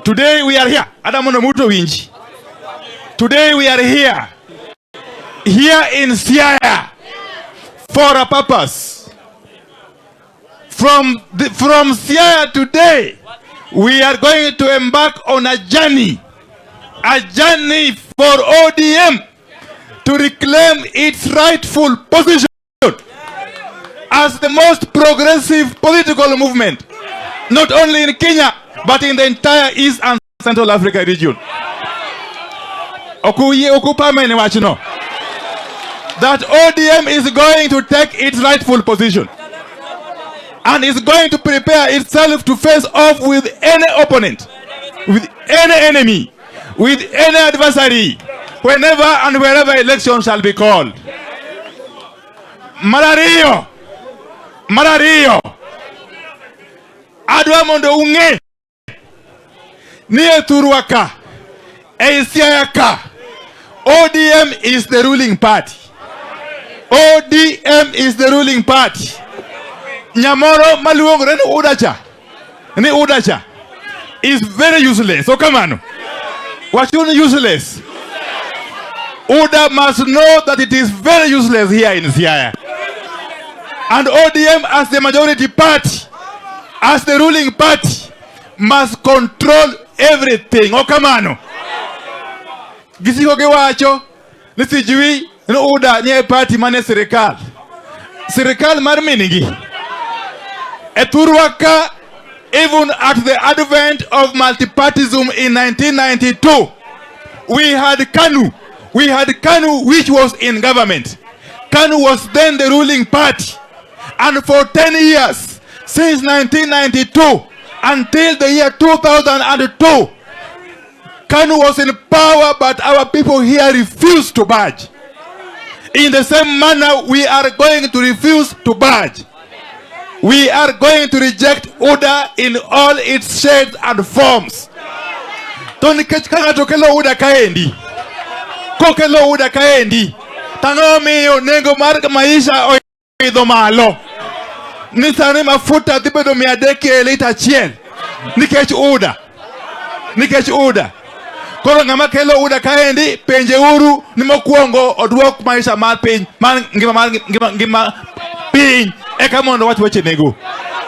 Today we are here. Adamono muto winji. Today we are here in Siaya for a purpose. From Siaya today, we are going to embark on a journey for ODM to reclaim its rightful position as the most progressive political movement, not only in Kenya, but in the entire East and Central Africa region. That ODM is going to take its rightful position and is going to prepare itself to face off with any opponent, with any enemy, with any adversary, whenever and wherever election shall be called. Malario, Adwa mondo unge, niye Turuaka, Eisiayaka, ODM is the ruling party. ODM is the ruling party. Nyamoro maluongre ni Udacha is very useless. So come on. What's useless? Uda must know that it is very useless here in Siaya. And ODM as the majority party, as the ruling party, must control everything. Oh come on. Gisiko gewacho nisijui no Uda nye party mane serikali. Serikali marminigi. Eturuaka, even at the advent of multipartism in 1992, we had KANU, which was in government. KANU was then the ruling party. And for 10 years, since 1992 until the year 2002, KANU was in power, but our people here refused to budge. In the same manner, we are going to refuse to budge. We are going to reject UDA in all its shades and forms. Toni kachikanga tokelo UDA kaendi. Kokelo UDA kaendi. Tangomi yo nengo marga maisha oido malo. Nisani mafuta tipedo miadeki elita chien. Nikech UDA. Koro ngama kelo UDA kaendi penje uru ni mokuongo odwok maisha mar piny ngima piny eka mondo wach weche nego.